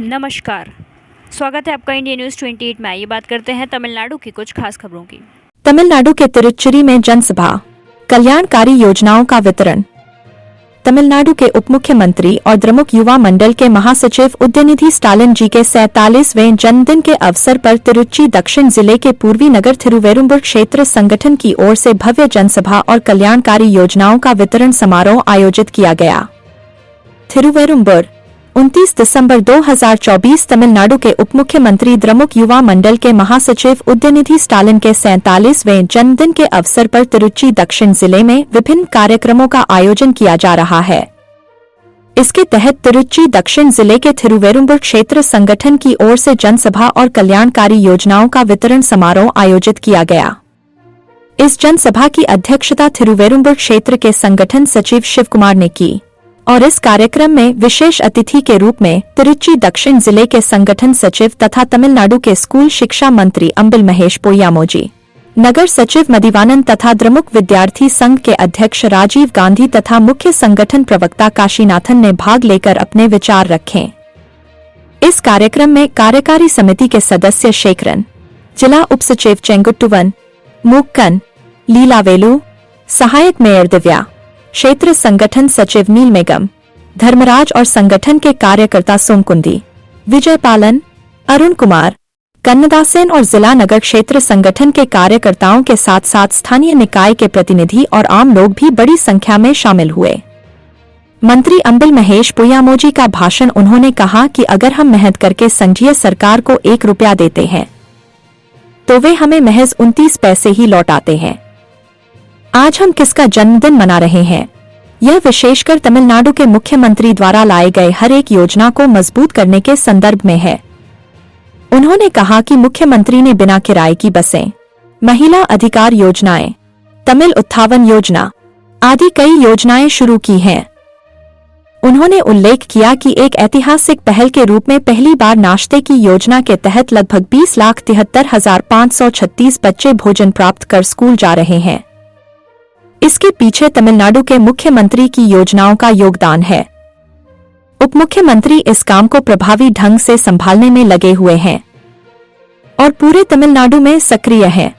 नमस्कार, स्वागत है आपका इंडिया न्यूज़ 28 में। ये बात करते हैं तमिलनाडु की कुछ खास खबरों की। तमिलनाडु के तिरुच्चिरी में जनसभा, कल्याणकारी योजनाओं का वितरण। तमिलनाडु के उप मुख्यमंत्री और द्रमुक युवा मंडल के महासचिव उदयनिधि स्टालिन जी के 47वें जन्मदिन के अवसर पर तिरुच्ची दक्षिण जिले के पूर्वी नगर थिरुवेरुम्बुर क्षेत्र संगठन की ओर से भव्य जनसभा और कल्याणकारी योजनाओं का वितरण समारोह आयोजित किया गया। थिरुवेरुम्बुर 29 दिसंबर 2024 तमिलनाडु के उप मुख्यमंत्री द्रमुक युवा मंडल के महासचिव उदयनिधि स्टालिन के 47वें जन्मदिन के अवसर पर तिरुच्ची दक्षिण जिले में विभिन्न कार्यक्रमों का आयोजन किया जा रहा है। इसके तहत तिरुच्ची दक्षिण जिले के थिरुवेरुम्बुर क्षेत्र संगठन की ओर से जनसभा और कल्याणकारी योजनाओं का वितरण समारोह आयोजित किया गया। इस जनसभा की अध्यक्षता थिरुवेरुम्बुर क्षेत्र के संगठन सचिव शिव कुमार ने की और इस कार्यक्रम में विशेष अतिथि के रूप में तिरुच्ची दक्षिण जिले के संगठन सचिव तथा तमिलनाडु के स्कूल शिक्षा मंत्री अंबिल महेश पोयामोजी, नगर सचिव मदिवानंद तथा द्रमुक विद्यार्थी संघ के अध्यक्ष राजीव गांधी तथा मुख्य संगठन प्रवक्ता काशीनाथन ने भाग लेकर अपने विचार रखे। इस कार्यक्रम में कार्यकारी समिति के सदस्य शेखरन, जिला उप सचिव चेंगुट्टुवन, मूक्कन, लीलावेलु, सहायक मेयर दिव्या, क्षेत्र संगठन सचिव नीलमेगम, धर्मराज और संगठन के कार्यकर्ता सोमकुंदी, विजय पालन, अरुण कुमार, कन्नदासेन और जिला नगर क्षेत्र संगठन के कार्यकर्ताओं के साथ साथ स्थानीय निकाय के प्रतिनिधि और आम लोग भी बड़ी संख्या में शामिल हुए। मंत्री अंबिल महेश पोयामोजी का भाषण। उन्होंने कहा कि अगर हम मेहनत करके संघीय सरकार को 1 रुपया देते हैं तो वे हमें महज 29 पैसे ही लौटाते हैं। आज हम किसका जन्मदिन मना रहे हैं? यह विशेषकर तमिलनाडु के मुख्यमंत्री द्वारा लाए गए हर एक योजना को मजबूत करने के संदर्भ में है। उन्होंने कहा कि मुख्यमंत्री ने बिना किराए की बसें, महिला अधिकार योजनाएं, तमिल उत्थावन योजना आदि कई योजनाएं शुरू की हैं। उन्होंने उल्लेख किया कि एक ऐतिहासिक पहल के रूप में पहली बार नाश्ते की योजना के तहत लगभग 20,73,536 बच्चे भोजन प्राप्त कर स्कूल जा रहे हैं। इसके पीछे तमिलनाडु के मुख्यमंत्री की योजनाओं का योगदान है। उप मुख्यमंत्री इस काम को प्रभावी ढंग से संभालने में लगे हुए हैं और पूरे तमिलनाडु में सक्रिय हैं।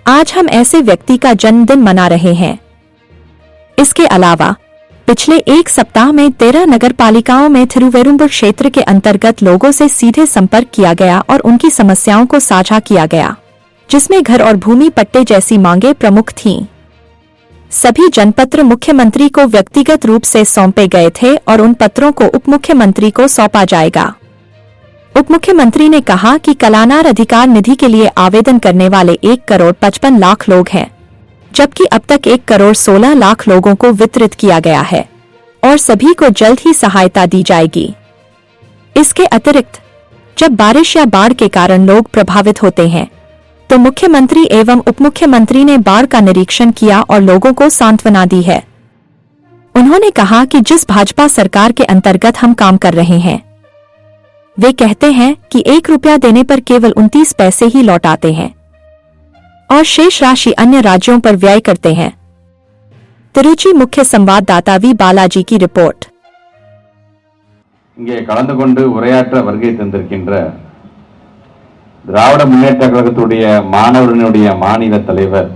आज हम ऐसे व्यक्ति का जन्मदिन मना रहे हैं। इसके अलावा पिछले एक सप्ताह में 13 नगरपालिकाओं में थिरुवेरुम्बुर क्षेत्र के अंतर्गत लोगों से सीधे संपर्क किया गया और उनकी समस्याओं को साझा किया गया, जिसमें घर और भूमि पट्टे जैसी मांगें प्रमुख थीं। सभी जनपत्र मुख्यमंत्री को व्यक्तिगत रूप से सौंपे गए थे और उन पत्रों को उप मुख्यमंत्री को सौंपा जाएगा। उप मुख्यमंत्री ने कहा कि कलानार अधिकार निधि के लिए आवेदन करने वाले 1,55,00,000 लोग हैं, जबकि अब तक 1,16,00,000 लोगों को वितरित किया गया है और सभी को जल्द ही सहायता दी जाएगी। इसके अतिरिक्त जब बारिश या बाढ़ के कारण लोग प्रभावित होते हैं तो मुख्यमंत्री एवं उप मुख्यमंत्री ने बाढ़ का निरीक्षण किया और लोगों को सांत्वना दी है। उन्होंने कहा कि जिस भाजपा सरकार के अंतर्गत हम काम कर रहे हैं, वे कहते हैं कि 1 रुपया देने पर केवल 29 पैसे ही लौटाते हैं और शेष राशि अन्य राज्यों पर व्यय करते हैं। तिरुचि मुख्य संवाददाता वी बालाजी की रिपोर्ट। இங்கே கலந்து கொண்டு உரையாற்ற வருகை தந்திருக்கின்ற திராவிட முன்னேற்ற கழகத்துடைய மாணவர்களுடைய மாநில தலைவர்,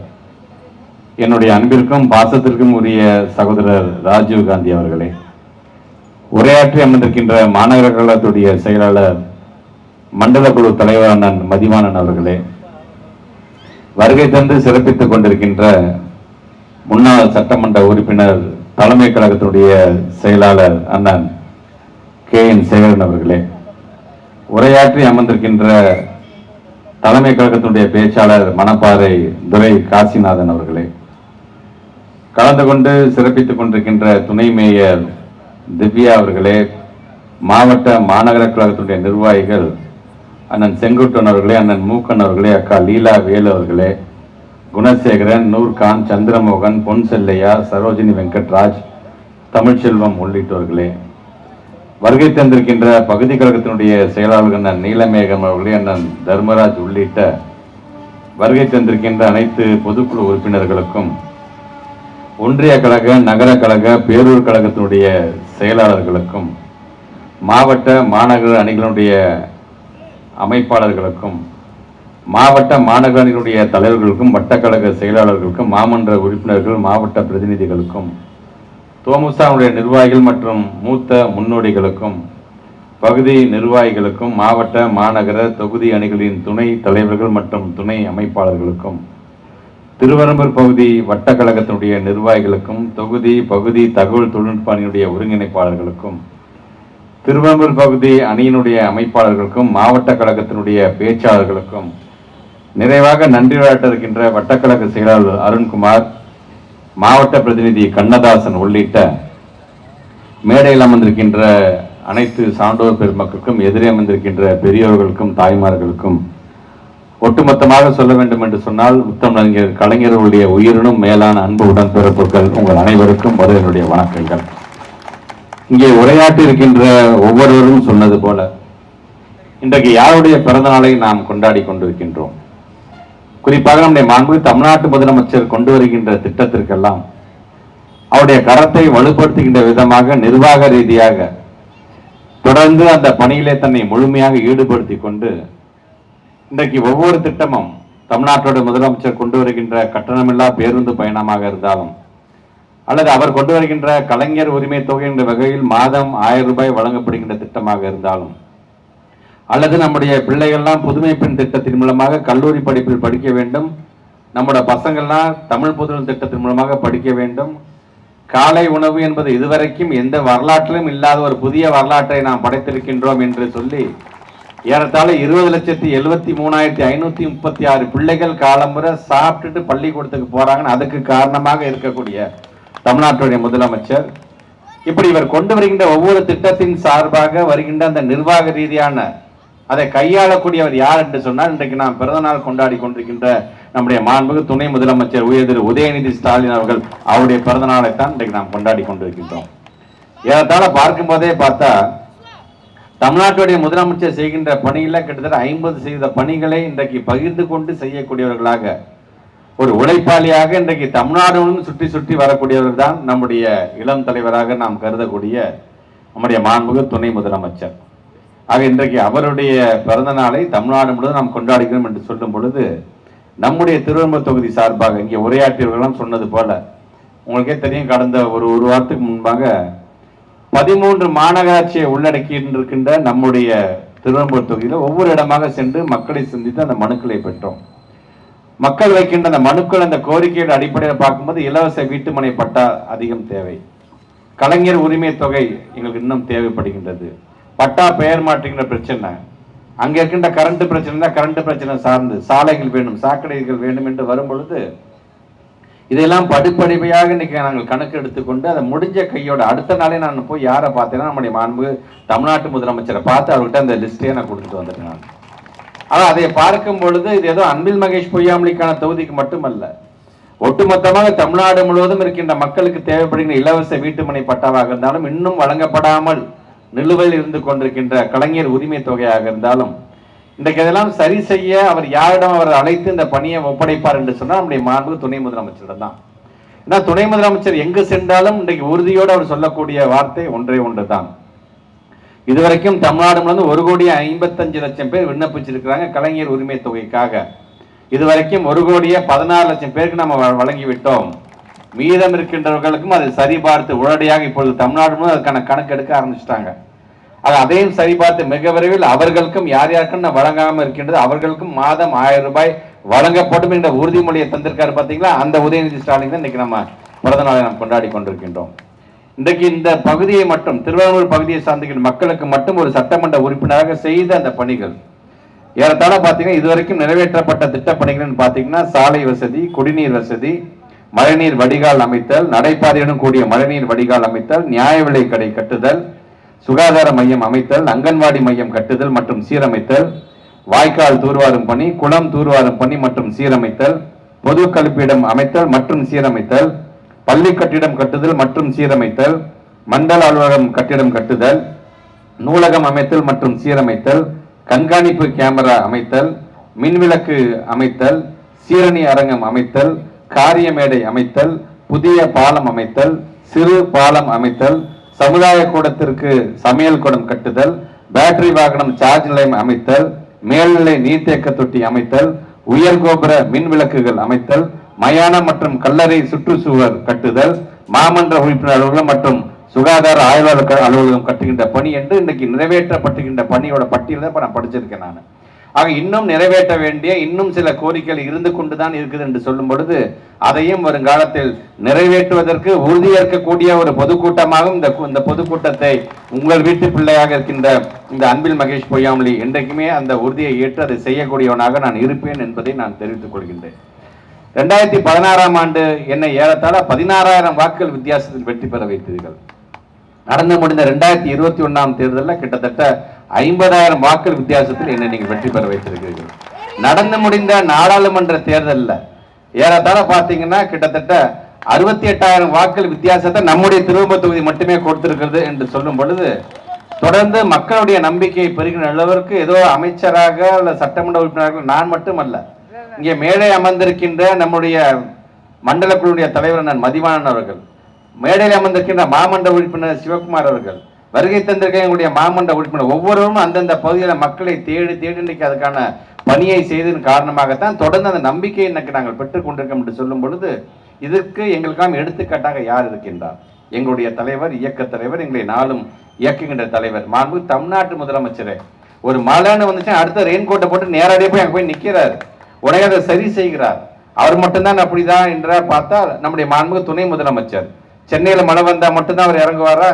என்னுடைய அன்பிற்கும் பாசத்திற்கும் உரிய சகோதரர் ராஜீவ் காந்தி அவர்களே, உரையாற்றி அமர்ந்திருக்கின்ற மாநகர கழகத்துடைய செயலாளர் மண்டல குழு தலைவர் அண்ணன் மதிவானன் அவர்களே, வருகை தந்து சிறப்பித்துக் கொண்டிருக்கின்ற முன்னாள் சட்டமன்ற உறுப்பினர் தலைமை கழகத்துடைய செயலாளர் அண்ணன் KN சேகரன் அவர்களே, உரையாற்றி அமர்ந்திருக்கின்ற தலைமை கழகத்துடைய பேச்சாளர் மணப்பாறை துரை காசிநாதன் அவர்களே, கலந்து கொண்டு சிறப்பித்துக் கொண்டிருக்கின்ற துணை மேயர் திவ்யா அவர்களே, மாவட்ட மாநகர கழகத்துடைய நிர்வாகிகள் அண்ணன் செங்குட்டன் அவர்களே, அண்ணன் மூக்கன் அவர்களே, அக்கா லீலா வேலு அவர்களே, குணசேகரன், நூர்கான், சந்திரமோகன், பொன் செல்லையா, சரோஜினி வெங்கட்ராஜ், தமிழ்ச்செல்வம் உள்ளிட்டவர்களே, வருகை தந்திருக்கின்ற பகுதி கழகத்தினுடைய செயலாளர்கள் அண்ணன் நீலமேகம் அவர்களே, அண்ணன் தர்மராஜ் உள்ளிட்ட வருகை தந்திருக்கின்ற அனைத்து பொதுக்குழு உறுப்பினர்களுக்கும், ஒன்றிய கழக, நகர கழக, பேரூர் கழகத்தினுடைய செயலாளர்களுக்கும், மாவட்ட மாநகர அணிகளுடைய அமைப்பாளர்களுக்கும், மாவட்ட மாநகர அணிகளுடைய தலைவர்களுக்கும், வட்டக்கழக செயலாளர்களுக்கும், மாமன்ற உறுப்பினர்கள், மாவட்ட பிரதிநிதிகளுக்கும், தோமுசாவுடைய நிர்வாகிகள் மற்றும் மூத்த முன்னோடிகளுக்கும், பகுதி நிர்வாகிகளுக்கும், மாவட்ட மாநகர தொகுதி அணிகளின் துணை தலைவர்கள் மற்றும் துணை அமைப்பாளர்களுக்கும், திருவரம்பூர் பகுதி வட்டக்கழகத்தினுடைய நிர்வாகிகளுக்கும், தொகுதி பகுதி தகவல் தொழில்நுட்ப அணியினுடைய ஒருங்கிணைப்பாளர்களுக்கும், திருவரம்பூர் பகுதி அணியினுடைய அமைப்பாளர்களுக்கும், மாவட்ட கழகத்தினுடைய பேச்சாளர்களுக்கும், நிறைவாக நன்றி விளையாட்ட இருக்கின்ற வட்டக்கழக செயலாளர் அருண்குமார், மாவட்ட பிரதிநிதி கண்ணதாசன் உள்ளிட்ட மேடையில் அமர்ந்திருக்கின்ற அனைத்து சான்றோர் பெருமக்களுக்கும், எதிரே அமர்ந்திருக்கின்ற பெரியோர்களுக்கும், தாய்மார்களுக்கும், ஒட்டுமொத்தமாக சொல்ல வேண்டும் என்று சொன்னால் முத்தமிழறிஞர் கலைஞர்களுடைய உயிரினும் மேலான அன்பு உடன்பிறப்புகள் உங்கள் அனைவருக்கும் என்னுடைய வணக்கங்கள். இங்கே உரையாற்றி இருக்கின்ற ஒவ்வொருவரும் சொன்னது போல இன்றைக்கு யாருடைய பிறந்த நாளை நாம் கொண்டாடி கொண்டிருக்கின்றோம். குறிப்பாக நம்முடைய மாண்பு தமிழ்நாட்டு முதலமைச்சர் கொண்டு வருகின்ற திட்டத்திற்கெல்லாம் அவருடைய கரத்தை வலுப்படுத்துகின்ற விதமாக நிர்வாக ரீதியாக தொடர்ந்து அந்த பணியிலே தன்னை முழுமையாக ஈடுபடுத்தி கொண்டு இன்றைக்கு ஒவ்வொரு திட்டமும் தமிழ்நாட்டோட முதலமைச்சர் கொண்டு வருகின்ற கட்டணமில்லா பேருந்து பயணமாக இருந்தாலும், அல்லது அவர் கொண்டு வருகின்ற கலைஞர் உரிமை தொகை என்ற வகையில் மாதம் 1000 ரூபாய் வழங்கப்படுகின்ற திட்டமாக இருந்தாலும், அல்லது நம்முடைய பிள்ளைகள்லாம் புதுமை பெண் திட்டத்தின் மூலமாக கல்லூரி படிப்பில் படிக்க வேண்டும், நம்முடைய பசங்கள்லாம் தமிழ் புதுமை திட்டத்தின் மூலமாக படிக்க வேண்டும், காலை உணவு என்பது இதுவரைக்கும் எந்த வரலாற்றிலும் இல்லாத ஒரு புதிய வரலாற்றை நாம் படைத்திருக்கின்றோம் என்று சொல்லி ஏறத்தாழ 20,73,536 பிள்ளைகள் காலமுறை சாப்பிட்டுட்டு பள்ளிக்கூடத்துக்கு போறாங்கன்னு அதுக்கு காரணமாக இருக்கக்கூடிய தமிழ்நாட்டுடைய முதலமைச்சர் இப்படி இவர் கொண்டு வருகின்ற ஒவ்வொரு திட்டத்தின் சார்பாக வருகின்ற அந்த நிர்வாக ரீதியான அதை கையாளக்கூடியவர் யார் என்று சொன்னால், இன்றைக்கு நாம் பிறந்த நாள் கொண்டாடி கொண்டிருக்கின்ற நம்முடைய மாண்புமிகு துணை முதலமைச்சர் திரு உதயநிதி ஸ்டாலின் அவர்கள் அவருடைய பிறந்த நாளைத்தான் இன்றைக்கு நாம் கொண்டாடி கொண்டிருக்கின்றோம். ஏறத்தாழ பார்க்கும் போதே பார்த்தா தமிழ்நாட்டுடைய முதலமைச்சர் செய்கின்ற பணியில கிட்டத்தட்ட 50% பணிகளை இன்றைக்கு பகிர்ந்து கொண்டு செய்யக்கூடியவர்களாக, ஒரு உழைப்பாளியாக இன்றைக்கு தமிழ்நாடு சுற்றி சுற்றி வரக்கூடியவர்கள் தான் நம்முடைய இளம் தலைவராக நாம் கருதக்கூடிய நம்முடைய மாண்புமிகு துணை முதலமைச்சர். ஆக இன்றைக்கு அவருடைய பிறந்த நாளை தமிழ்நாடு முழுவதும் நாம் கொண்டாடுகிறோம் என்று சொல்லும் பொழுது, நம்முடைய திருவரம்பூர் தொகுதி சார்பாக இங்கே உரையாற்றியவர்களும் சொன்னது போல, உங்களுக்கே தெரியும், கடந்த ஒரு வாரத்துக்கு முன்பாக 13 மாநகராட்சியை உள்ளடக்கி இருக்கின்ற நம்முடைய திருவரம்பூர் தொகுதியில் ஒவ்வொரு இடமாக சென்று மக்களை சந்தித்து அந்த மனுக்களை பெற்றோம். மக்கள் வைக்கின்ற அந்த மனுக்கள், அந்த கோரிக்கையோட அடிப்படையில் பார்க்கும்போது இலவச வீட்டுமனை பட்டா அதிகம் தேவை, கலைஞர் உரிமை தொகை எங்களுக்கு இன்னும் தேவைப்படுகின்றது, பட்டா பெயர் மாற்றுகின்ற பிரச்சனை, அங்க இருக்கின்ற கரண்ட் பிரச்சனை, கரண்ட் பிரச்சனை சார்ந்து சாலைகள் வேணும், சாக்கடைகள் வேண்டும் என்று வரும் பொழுது இதெல்லாம் படிப்படிவையாக இன்னைக்கு நாங்கள் கணக்கு எடுத்துக்கொண்டு அதை முடிஞ்ச கையோட அடுத்த நாளே நான் போய் யாரை பார்த்தேன்னா நம்முடைய மாண்பு தமிழ்நாட்டு முதலமைச்சரை பார்த்து அவர்கிட்ட அந்த லிஸ்டையே நான் கொடுத்துட்டு வந்துட்டேன். ஆனால் அதை பார்க்கும் பொழுது இது ஏதோ அன்பில் மகேஷ் பொய்யாமலிக்கான தொகுதிக்கு மட்டுமல்ல, ஒட்டுமொத்தமாக தமிழ்நாடு முழுவதும் இருக்கின்ற மக்களுக்கு தேவைப்படுகின்ற இலவச வீட்டுமனை பட்டாவாக இருந்தாலும், இன்னும் வழங்கப்படாமல் நிலுவையில் இருந்து கொண்டிருக்கின்ற கலைஞர் உரிமை தொகையாக இருந்தாலும், இன்றைக்கு இதெல்லாம் சரி செய்ய அவர் யாரிடம் அவர் அழைத்து இந்த பணியை ஒப்படைப்பார் என்று சொன்னால் நம்முடைய மாண்பு துணை முதலமைச்சரிடம் தான். ஏன்னா துணை முதலமைச்சர் எங்கு சென்றாலும் இன்றைக்கு உறுதியோடு அவர் சொல்லக்கூடிய வார்த்தை ஒன்றே ஒன்று தான். இதுவரைக்கும் தமிழ்நாடு முழுவதும் 1,55,00,000 பேர் விண்ணப்பிச்சிருக்கிறாங்க கலைஞர் உரிமை தொகைக்காக. இதுவரைக்கும் 1,14,00,000 பேருக்கு நம்ம வழங்கிவிட்டோம். மீதம் இருக்கின்றவர்களுக்கும் அதை சரிபார்த்து உடனடியாக இப்பொழுது தமிழ்நாடு முழுவதும் அதுக்கான கணக்கு எடுக்க ஆரம்பிச்சிட்டாங்க. அதையும் சரிபார்த்து மிக விரைவில் அவர்களுக்கும் யார் யாருக்கும் வழங்காமல் இருக்கின்றது அவர்களுக்கும் மாதம் 1000 ரூபாய் வழங்கப்படும் என்ற உறுதிமொழியை தந்திருக்காரு. பார்த்தீங்களா, அந்த உதயநிதி ஸ்டாலின் தான் இன்னைக்கு நம்ம பிறந்த நாளை நாம் கொண்டாடி கொண்டிருக்கின்றோம். இன்றைக்கு இந்த பகுதியை மட்டும், திருவள்ளூர் பகுதியை சார்ந்த மக்களுக்கு மட்டும் ஒரு சட்டமன்ற உறுப்பினராக செய்த அந்த பணிகள் ஏறத்தாழ பார்த்தீங்கன்னா இதுவரைக்கும் நிறைவேற்றப்பட்ட திட்டப்பணிகள் பார்த்தீங்கன்னா சாலை வசதி, குடிநீர் வசதி, மழைநீர் வடிகால் அமைத்தல், நடைபாதையுடன் கூடிய மழைநீர் வடிகால் அமைத்தல், நியாய விலை கடை கட்டுதல், சுகாதார மையம் அமைத்தல், அங்கன்வாடி மையம் கட்டுதல் மற்றும் சீரமைத்தல், வாய்க்கால் தூர்வாரும் பணி, குளம் தூர்வாரும் பணி மற்றும் சீரமைத்தல், பொது கழிப்பிடம் அமைத்தல் மற்றும் சீரமைத்தல், பள்ளி கட்டிடம் கட்டுதல் மற்றும் சீரமைத்தல், மண்டல அலுவலகம் கட்டிடம் கட்டுதல், நூலகம் அமைத்தல் மற்றும் சீரமைத்தல், கண்காணிப்பு கேமரா அமைத்தல், மின்விளக்கு அமைத்தல், சீரணி அரங்கம் அமைத்தல், காரிய மேடை அமைத்தல், புதிய பாலம் அமைத்தல், சிறு பாலம் அமைத்தல், சமுதாய கூடத்திற்கு சமையல் கூடம் கட்டுதல், பேட்டரி வாகனம் சார்ஜ் நிலையம் அமைத்தல், மேல்நிலை நீர்த்தேக்க தொட்டி அமைத்தல், உயர் கோபுர மின் விளக்குகள் அமைத்தல், மயானம் மற்றும் கல்லறை சுற்றுச்சுவர் கட்டுதல், மாமன்ற உறுப்பினர் அலுவலகம் மற்றும் சுகாதார ஆய்வாளர் அலுவலகம் கட்டுகின்ற பணி என்று இன்றைக்கு நிறைவேற்றப்பட்டுகின்ற பணியோட பட்டியலை இப்ப நான் படிச்சிருக்கேன் நான். ஆக இன்னும் நிறைவேற்ற வேண்டிய இன்னும் சில கோரிக்கைகள் இருந்து கொண்டுதான் இருக்குது என்று சொல்லும் பொழுது அதையும் வருங்காலத்தில் நிறைவேற்றுவதற்கு உறுதியேற்கக்கூடிய ஒரு பொதுக்கூட்டமாகவும் இந்த பொதுக்கூட்டத்தை உங்கள் வீட்டு பிள்ளையாக இருக்கின்ற இந்த அன்பில் மகேஷ் பொய்யாமொழி என்றைக்குமே அந்த உறுதியை ஏற்று அதை செய்யக்கூடியவனாக நான் இருப்பேன் என்பதை நான் தெரிவித்துக் கொள்கின்றேன். 2016ஆம் ஆண்டு என்னை ஏறத்தாழ 16,000 வாக்குகள் வித்தியாசத்தில் வெற்றி பெற வைத்தீர்கள். நடந்து முடிந்த 2021ஆம் தேர்தலில் கிட்டத்தட்ட 50,000 வாக்குகள் வித்தியாசத்தில் என்னை நீங்கள் வெற்றி பெற வைத்திருக்கிறீர்கள். நடந்து முடிந்த நாடாளுமன்ற தேர்தலில் ஏறத்தாழ பார்த்தீங்கன்னா கிட்டத்தட்ட 68,000 வாக்குகள் வித்தியாசத்தை நம்முடைய திருவம்பூர் தொகுதி மட்டுமே கொடுத்திருக்கிறது என்று சொல்லும் பொழுது தொடர்ந்து மக்களுடைய நம்பிக்கையை பெறுகின்ற அளவிற்கு ஏதோ அமைச்சராக அல்ல சட்டமன்ற உறுப்பினர்கள் நான் மட்டுமல்ல, இங்கே மேலே அமர்ந்திருக்கின்ற நம்முடைய மண்டல குழுவுடைய தலைவர் நான் மதிவாணன் அவர்கள், மேடையில் அமர்ந்திருக்கின்ற மாமன்ற உறுப்பினர் சிவகுமார் அவர்கள், வருகை தந்திருக்க எங்களுடைய மாமன்ற உறுப்பினர் ஒவ்வொருவரும் அந்தந்த பகுதியில் மக்களை தேடி இன்றைக்கு அதுக்கான பணியை செய்ததன் காரணமாகத்தான் தொடர்ந்து அந்த நம்பிக்கையை எனக்கு நாங்கள் பெற்றுக் கொண்டிருக்கோம் என்று சொல்லும் பொழுது இதற்கு எங்களுக்கான எடுத்துக்காட்டாக யார் இருக்கின்றார்? எங்களுடைய தலைவர், இயக்க தலைவர், எங்களை நாளும் இயக்குகின்ற தலைவர், மாண்பு தமிழ்நாட்டு முதலமைச்சரே. ஒரு மழைன்னு வந்துச்சு அடுத்த ரெயின்கோட்டை போட்டு நேரடியாக போய் அங்கே போய் நிற்கிறார், உடனே அதை சரி செய்கிறார். அவர் மட்டும்தான் அப்படிதான் என்றால் பார்த்தால் நம்முடைய மாண்பு துணை முதலமைச்சர் சென்னையில் மழை வந்தால் மட்டும்தான் அவர் இறங்குவாரா?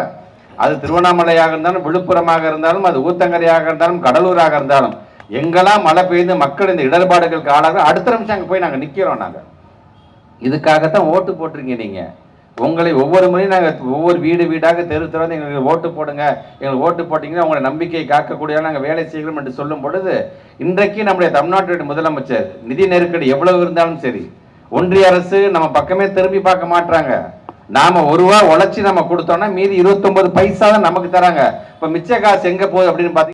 அது திருவண்ணாமலையாக இருந்தாலும், விழுப்புரமாக இருந்தாலும், அது ஊத்தங்கரையாக இருந்தாலும், கடலூராக இருந்தாலும் எங்கெல்லாம் மழை பெய்து மக்கள் இந்த இடர்பாடுகளுக்கு ஆளாக அடுத்த நிமிஷம் அங்கே போய் நாங்கள் நிற்கிறோம். நாங்கள் இதுக்காகத்தான் ஓட்டு போட்டிருக்கீங்க. நீங்கள் உங்களை ஒவ்வொரு முறையும் நாங்கள் ஒவ்வொரு வீடாக தெரு எங்களுக்கு ஓட்டு போடுங்க, எங்களுக்கு ஓட்டு போட்டிங்கன்னா உங்களை நம்பிக்கையை காக்கக்கூடிய நாங்கள் வேலை செய்கிறோம் என்று சொல்லும் பொழுது இன்றைக்கு நம்முடைய தமிழ்நாட்டுடைய முதலமைச்சர் நிதி நெருக்கடி எவ்வளவு இருந்தாலும் சரி, ஒன்றிய அரசு நம்ம பக்கமே திரும்பி பார்க்க மாட்டாங்க. நாம ₹1 உழைச்சி நம்ம கொடுத்தோம்னா மீதி 29 பைசா தான் நமக்கு தராங்க. இப்ப மிச்ச காசு எங்க போகுது அப்படின்னு பாத்தீங்கன்னா